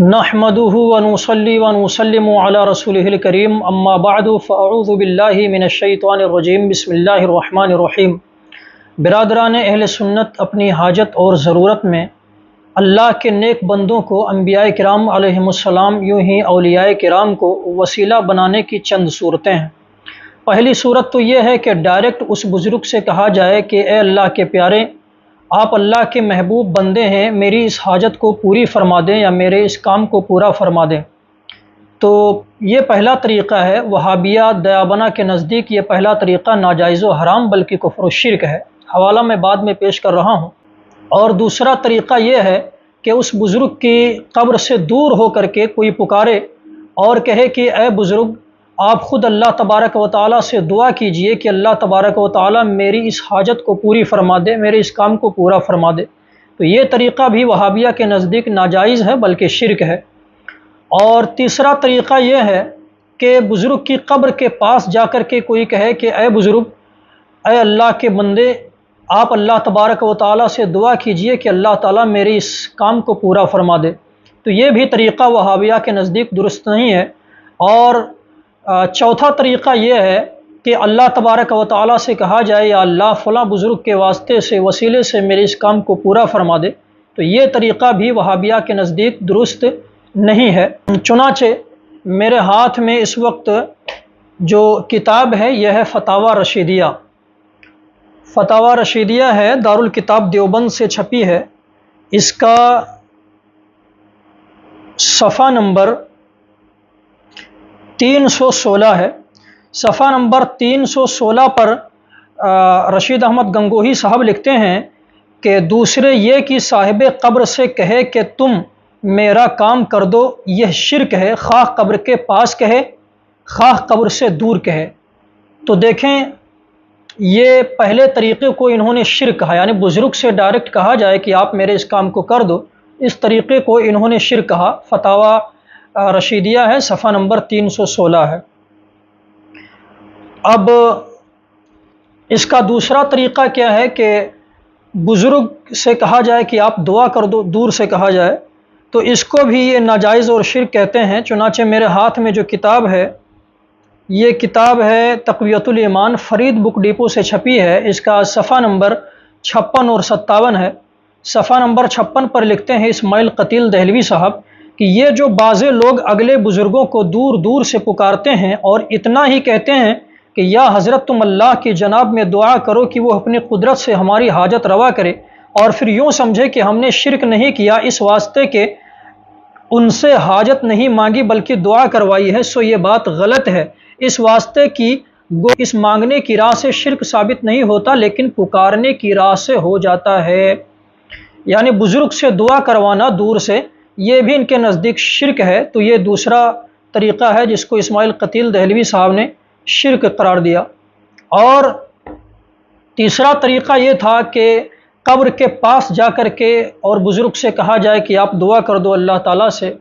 نحمده ونصلي ونسلم على رسوله الكريم اما بعد فاعوذ بالله من الشیطان الرجیم بسم اللہ الرحمن الرحیم۔ برادران اہل سنت اپنی حاجت اور ضرورت میں اللہ کے نیک بندوں کو انبیاء کرام علیہم السلام یوں ہی اولیاء کرام کو وسیلہ بنانے کی چند صورتیں ہیں۔ پہلی صورت تو یہ ہے کہ ڈائریکٹ اس بزرگ سے کہا جائے کہ اے اللہ کے پیارے، آپ اللہ کے محبوب بندے ہیں، میری اس حاجت کو پوری فرما دیں یا میرے اس کام کو پورا فرما دیں۔ تو یہ پہلا طریقہ ہے۔ وہابیہ دیابنا کے نزدیک یہ پہلا طریقہ ناجائز و حرام بلکہ کفر و شرک ہے، حوالہ میں بعد میں پیش کر رہا ہوں۔ اور دوسرا طریقہ یہ ہے کہ اس بزرگ کی قبر سے دور ہو کر کے کوئی پکارے اور کہے کہ اے بزرگ، آپ خود اللہ تبارک و تعالیٰ سے دعا کیجئے کہ اللہ تبارک و تعالیٰ میری اس حاجت کو پوری فرما دے، میرے اس کام کو پورا فرما دے۔ تو یہ طریقہ بھی وہابیہ کے نزدیک ناجائز ہے بلکہ شرک ہے۔ اور تیسرا طریقہ یہ ہے کہ بزرگ کی قبر کے پاس جا کر کے کوئی کہے کہ اے بزرگ، اے اللہ کے بندے، آپ اللہ تبارک و تعالیٰ سے دعا کیجئے کہ اللہ تعالیٰ میرے اس کام کو پورا فرما دے۔ تو یہ بھی طریقہ وہابیہ کے نزدیک درست نہیں ہے۔ اور چوتھا طریقہ یہ ہے کہ اللہ تبارک و تعالیٰ سے کہا جائے یا اللہ فلاں بزرگ کے واسطے سے وسیلے سے میرے اس کام کو پورا فرما دے۔ تو یہ طریقہ بھی وہابیہ کے نزدیک درست نہیں ہے۔ چنانچہ میرے ہاتھ میں اس وقت جو کتاب ہے یہ ہے فتاوی رشیدیہ۔ فتاوی رشیدیہ ہے، دارالکتاب دیوبند سے چھپی ہے۔ اس کا صفحہ نمبر 316 ہے۔ صفحہ نمبر 316 پر رشید احمد گنگوہی صاحب لکھتے ہیں کہ دوسرے یہ کہ صاحب قبر سے کہے کہ تم میرا کام کر دو، یہ شرک ہے، خواہ قبر کے پاس کہے خواہ قبر سے دور کہے۔ تو دیکھیں، یہ پہلے طریقے کو انہوں نے شرک کہا، یعنی بزرگ سے ڈائریکٹ کہا جائے کہ آپ میرے اس کام کو کر دو، اس طریقے کو انہوں نے شرک کہا۔ فتاوی رشیدیہ ہے، صفحہ نمبر 316 ہے۔ اب اس کا دوسرا طریقہ کیا ہے کہ بزرگ سے کہا جائے کہ آپ دعا کر دو، دور سے کہا جائے، تو اس کو بھی یہ ناجائز اور شرک کہتے ہیں۔ چنانچہ میرے ہاتھ میں جو کتاب ہے یہ کتاب ہے تقویۃ الایمان، فرید بک ڈیپو سے چھپی ہے۔ اس کا صفحہ نمبر 56 اور 57 ہے۔ صفحہ نمبر 56 پر لکھتے ہیں اسماعیل قتیل دہلوی صاحب کہ یہ جو بعض لوگ اگلے بزرگوں کو دور دور سے پکارتے ہیں اور اتنا ہی کہتے ہیں کہ یا حضرت تم اللہ کی جناب میں دعا کرو کہ وہ اپنی قدرت سے ہماری حاجت روا کرے، اور پھر یوں سمجھے کہ ہم نے شرک نہیں کیا اس واسطے کہ ان سے حاجت نہیں مانگی بلکہ دعا کروائی ہے، سو یہ بات غلط ہے۔ اس واسطے کی اس مانگنے کی راہ سے شرک ثابت نہیں ہوتا لیکن پکارنے کی راہ سے ہو جاتا ہے۔ یعنی بزرگ سے دعا کروانا دور سے، یہ بھی ان کے نزدیک شرک ہے۔ تو یہ دوسرا طریقہ ہے جس کو اسماعیل قتیل دہلوی صاحب نے شرک قرار دیا۔ اور تیسرا طریقہ یہ تھا کہ قبر کے پاس جا کر کے اور بزرگ سے کہا جائے کہ آپ دعا کر دو اللہ تعالیٰ سے۔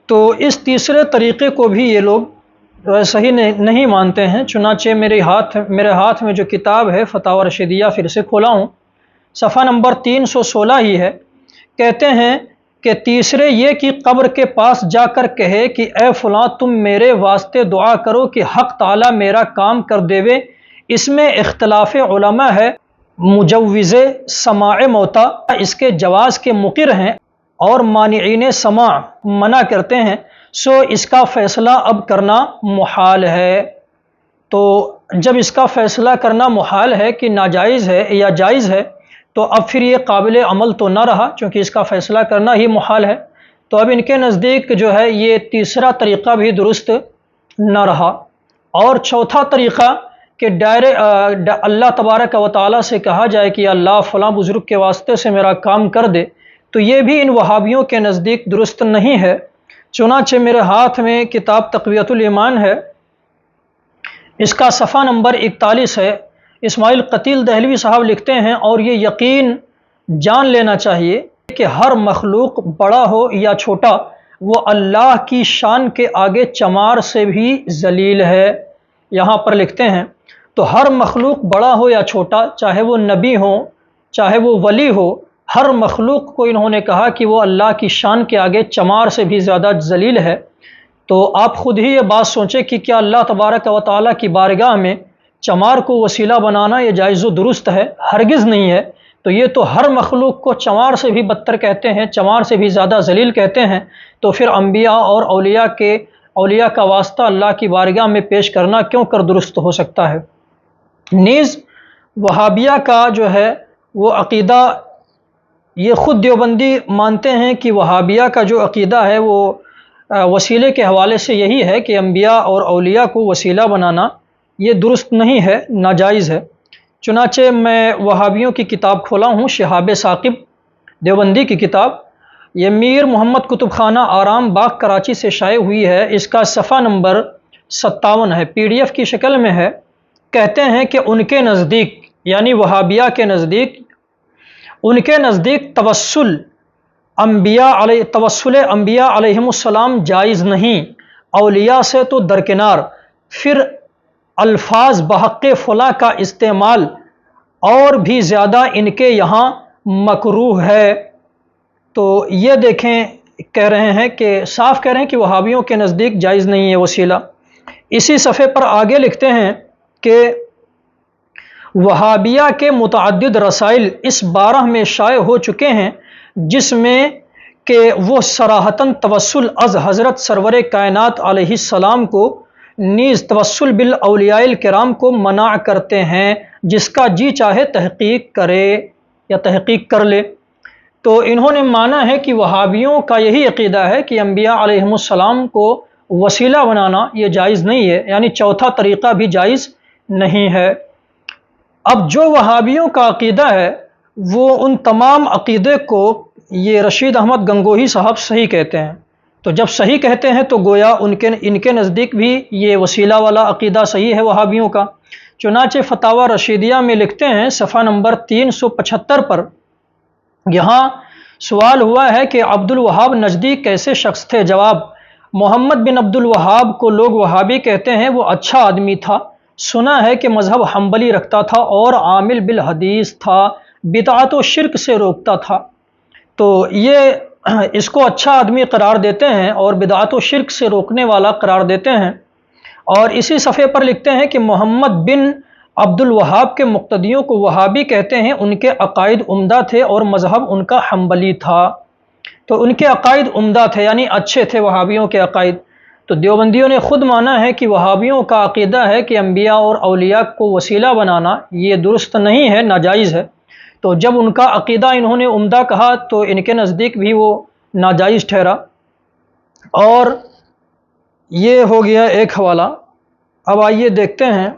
تو اس تیسرے طریقے کو بھی یہ لوگ صحیح نہیں مانتے ہیں۔ چنانچہ میرے ہاتھ میں جو کتاب ہے فتاوی رشیدیہ، پھر سے کھولا ہوں، صفحہ نمبر 316 ہی ہے۔ کہتے ہیں کہ تیسرے یہ کہ قبر کے پاس جا کر کہے کہ اے فلاں تم میرے واسطے دعا کرو کہ حق تعالیٰ میرا کام کر دیوے۔ اس میں اختلاف علماء ہے۔ مجوز سماع موتا اس کے جواز کے مقر ہیں اور مانعین سماع منع کرتے ہیں، سو اس کا فیصلہ اب کرنا محال ہے۔ تو جب اس کا فیصلہ کرنا محال ہے کہ ناجائز ہے یا جائز ہے، تو اب پھر یہ قابل عمل تو نہ رہا، چونکہ اس کا فیصلہ کرنا ہی محال ہے۔ تو اب ان کے نزدیک جو ہے یہ تیسرا طریقہ بھی درست نہ رہا۔ اور چوتھا طریقہ کہ اللہ تبارک و تعالیٰ سے کہا جائے کہ اللہ فلاں بزرگ کے واسطے سے میرا کام کر دے، تو یہ بھی ان وہابیوں کے نزدیک درست نہیں ہے۔ چنانچہ میرے ہاتھ میں کتاب تقویۃ الایمان ہے، اس کا صفحہ نمبر 41 ہے۔ اسماعیل قتیل دہلوی صاحب لکھتے ہیں اور یہ یقین جان لینا چاہیے کہ ہر مخلوق بڑا ہو یا چھوٹا، وہ اللہ کی شان کے آگے چمار سے بھی ذلیل ہے۔ یہاں پر لکھتے ہیں تو ہر مخلوق بڑا ہو یا چھوٹا، چاہے وہ نبی ہو چاہے وہ ولی ہو، ہر مخلوق کو انہوں نے کہا کہ وہ اللہ کی شان کے آگے چمار سے بھی زیادہ ذلیل ہے۔ تو آپ خود ہی یہ بات سوچیں کہ کیا اللہ تبارک و تعالیٰ کی بارگاہ میں چمار کو وسیلہ بنانا یہ جائز و درست ہے؟ ہرگز نہیں ہے۔ تو یہ تو ہر مخلوق کو چمار سے بھی بدتر کہتے ہیں، چمار سے بھی زیادہ ذلیل کہتے ہیں، تو پھر انبیاء اور اولیاء کا واسطہ اللہ کی بارگاہ میں پیش کرنا کیوں کر درست ہو سکتا ہے؟ نیز وہابیہ کا جو ہے وہ عقیدہ، یہ خود دیوبندی مانتے ہیں کہ وہابیہ کا جو عقیدہ ہے وہ وسیلے کے حوالے سے یہی ہے کہ انبیاء اور اولیاء کو وسیلہ بنانا یہ درست نہیں ہے، ناجائز ہے۔ چنانچہ میں وہابیوں کی کتاب کھولا ہوں، شہاب ثاقب دیوبندی کی کتاب، یہ میر محمد کتب خانہ آرام باغ کراچی سے شائع ہوئی ہے۔ اس کا صفحہ نمبر 57 ہے، PDF کی شکل میں ہے۔ کہتے ہیں کہ ان کے نزدیک، یعنی وہابیہ کے نزدیک، ان کے نزدیک توسل انبیاء علیہم السلام جائز نہیں، اولیاء سے تو درکنار، پھر الفاظ بحق فلاں کا استعمال اور بھی زیادہ ان کے یہاں مکروہ ہے۔ تو یہ دیکھیں، کہہ رہے ہیں کہ صاف کہہ رہے ہیں کہ وہابیوں کے نزدیک جائز نہیں ہے وسیلہ۔ اسی صفحے پر آگے لکھتے ہیں کہ وہابیہ کے متعدد رسائل اس بارہ میں شائع ہو چکے ہیں جس میں کہ وہ صراحتاً توسل از حضرت سرور کائنات علیہ السلام کو نیز توسل بالاولیاء الکرام کو منع کرتے ہیں، جس کا جی چاہے تحقیق کرے یا تحقیق کر لے۔ تو انہوں نے مانا ہے کہ وہابیوں کا یہی عقیدہ ہے کہ انبیاء علیہم السلام کو وسیلہ بنانا یہ جائز نہیں ہے، یعنی چوتھا طریقہ بھی جائز نہیں ہے۔ اب جو وہابیوں کا عقیدہ ہے وہ ان تمام عقیدے کو یہ رشید احمد گنگوہی صاحب صحیح کہتے ہیں۔ تو جب صحیح کہتے ہیں تو گویا ان کے نزدیک بھی یہ وسیلہ والا عقیدہ صحیح ہے وہابیوں کا۔ چنانچہ فتاوی رشیدیہ میں لکھتے ہیں صفحہ نمبر 375 پر، یہاں سوال ہوا ہے کہ عبد الوہاب نجدی کیسے شخص تھے؟ جواب: محمد بن عبد الوہاب کو لوگ وہابی کہتے ہیں، وہ اچھا آدمی تھا، سنا ہے کہ مذہب حنبلی رکھتا تھا اور عامل بالحدیث تھا، بدعت و شرک سے روکتا تھا۔ تو یہ اس کو اچھا آدمی قرار دیتے ہیں اور بدعت و شرک سے روکنے والا قرار دیتے ہیں۔ اور اسی صفحے پر لکھتے ہیں کہ محمد بن عبد الوہاب کے مقتدیوں کو وہابی کہتے ہیں، ان کے عقائد عمدہ تھے اور مذہب ان کا حنبلی تھا۔ تو ان کے عقائد عمدہ تھے یعنی اچھے تھے وہابیوں کے عقائد۔ تو دیوبندیوں نے خود مانا ہے کہ وہابیوں کا عقیدہ ہے کہ انبیاء اور اولیاء کو وسیلہ بنانا یہ درست نہیں ہے، ناجائز ہے۔ تو جب ان کا عقیدہ انہوں نے عمدہ کہا تو ان کے نزدیک بھی وہ ناجائز ٹھہرا۔ اور یہ ہو گیا ایک حوالہ۔ اب آئیے دیکھتے ہیں،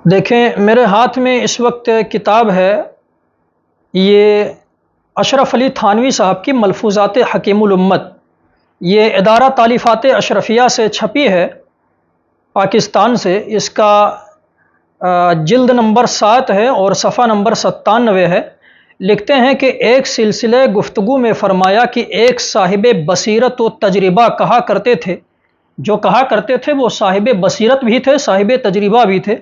دیکھیں میرے ہاتھ میں اس وقت کتاب ہے، یہ اشرف علی تھانوی صاحب کی ملفوظات حکیم الامت، یہ ادارہ تالیفات اشرفیہ سے چھپی ہے پاکستان سے۔ اس کا جلد نمبر 7 ہے اور صفحہ نمبر 97 ہے۔ لکھتے ہیں کہ ایک سلسلے گفتگو میں فرمایا کہ ایک صاحب بصیرت و تجربہ کہا کرتے تھے، جو کہا کرتے تھے وہ صاحب بصیرت بھی تھے، صاحب تجربہ بھی تھے،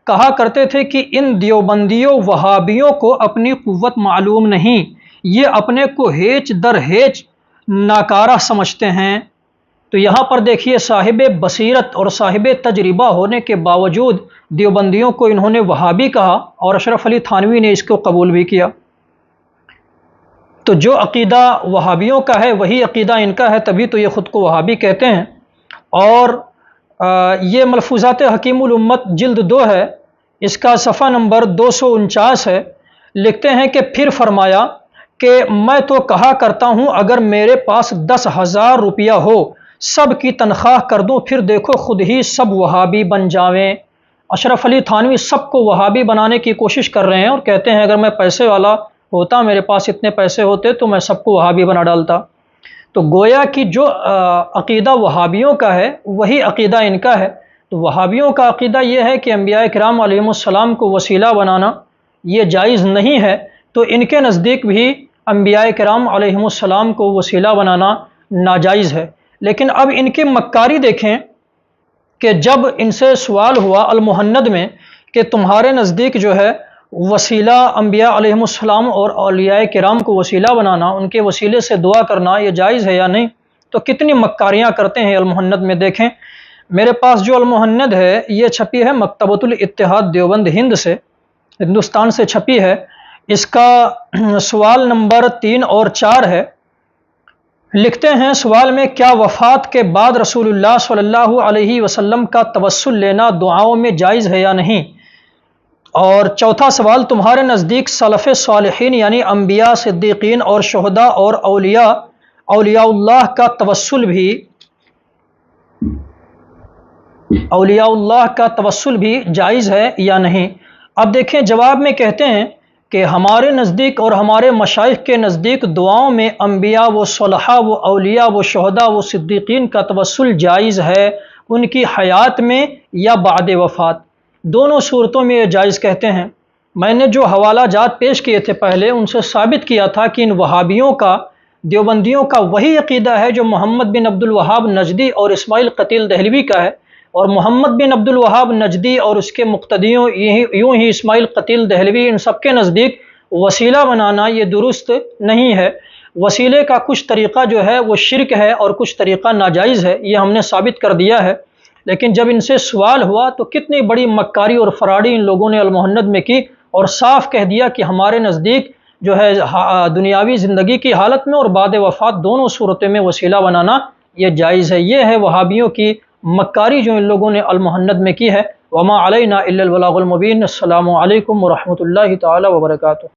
کہا کرتے تھے کہ ان دیوبندیوں وہابیوں کو اپنی قوت معلوم نہیں، یہ اپنے کو ہیچ در ہیچ ناکارہ سمجھتے ہیں۔ تو یہاں پر دیکھیے صاحب بصیرت اور صاحب تجربہ ہونے کے باوجود دیوبندیوں کو انہوں نے وہابی کہا اور اشرف علی تھانوی نے اس کو قبول بھی کیا۔ تو جو عقیدہ وہابیوں کا ہے وہی عقیدہ ان کا ہے، تبھی تو یہ خود کو وہابی کہتے ہیں۔ اور یہ ملفوظات حکیم الامت جلد 2 ہے، اس کا صفحہ نمبر 249 ہے۔ لکھتے ہیں کہ پھر فرمایا کہ میں تو کہا کرتا ہوں اگر میرے پاس 10,000 روپیہ ہو، سب کی تنخواہ کر دوں، پھر دیکھو خود ہی سب وہابی بن جاویں۔ اشرف علی تھانوی سب کو وہابی بنانے کی کوشش کر رہے ہیں اور کہتے ہیں اگر میں پیسے والا ہوتا، میرے پاس اتنے پیسے ہوتے تو میں سب کو وہابی بنا ڈالتا۔ تو گویا کہ جو عقیدہ وہابیوں کا ہے وہی عقیدہ ان کا ہے۔ تو وہابیوں کا عقیدہ یہ ہے کہ انبیاء کرام علیہم السلام کو وسیلہ بنانا یہ جائز نہیں ہے، تو ان کے نزدیک بھی انبیاء کرام علیہم السلام کو وسیلہ بنانا ناجائز ہے۔ لیکن اب ان کی مکاری دیکھیں کہ جب ان سے سوال ہوا المہند میں کہ تمہارے نزدیک جو ہے وسیلہ انبیاء علیہم السلام اور اولیاء کرام کو وسیلہ بنانا، ان کے وسیلے سے دعا کرنا، یہ جائز ہے یا نہیں؟ تو کتنی مکاریاں کرتے ہیں المہند میں۔ دیکھیں میرے پاس جو المہند ہے یہ چھپی ہے مکتبۃ الاتحاد دیوبند ہند سے، ہندوستان سے چھپی ہے۔ اس کا سوال نمبر 3 اور 4 ہے۔ لکھتے ہیں سوال میں، کیا وفات کے بعد رسول اللہ صلی اللہ علیہ وسلم کا توسل لینا دعاؤں میں جائز ہے یا نہیں؟ اور چوتھا سوال، تمہارے نزدیک سلف صالحین یعنی انبیاء، صدیقین اور شہداء اور اولیاء اللہ کا توسل بھی جائز ہے یا نہیں؟ اب دیکھیں جواب میں کہتے ہیں کہ ہمارے نزدیک اور ہمارے مشائخ کے نزدیک دعاؤں میں انبیاء و صلحاء و اولیاء و شہداء و صدیقین کا توسل جائز ہے، ان کی حیات میں یا بعد وفات، دونوں صورتوں میں یہ جائز کہتے ہیں۔ میں نے جو حوالہ جات پیش کیے تھے پہلے، ان سے ثابت کیا تھا کہ ان وہابیوں کا، دیوبندیوں کا وہی عقیدہ ہے جو محمد بن عبد الوہاب نجدی اور اسماعیل قتیل دہلوی کا ہے، اور محمد بن عبد الوہاب نجدی اور اس کے مقتدیوں یوں ہی اسماعیل قتیل دہلوی، ان سب کے نزدیک وسیلہ بنانا یہ درست نہیں ہے۔ وسیلے کا کچھ طریقہ جو ہے وہ شرک ہے اور کچھ طریقہ ناجائز ہے، یہ ہم نے ثابت کر دیا ہے۔ لیکن جب ان سے سوال ہوا تو کتنی بڑی مکاری اور فراڈی ان لوگوں نے المہند میں کی، اور صاف کہہ دیا کہ ہمارے نزدیک جو ہے دنیاوی زندگی کی حالت میں اور بعد وفات دونوں صورتوں میں وسیلہ بنانا یہ جائز ہے۔ یہ ہے وہابیوں کی مکاری جو ان لوگوں نے المہند میں کی ہے۔ وما علینا الا البلاغ المبین۔ السلام علیکم ورحمۃ اللہ تعالی وبرکاتہ۔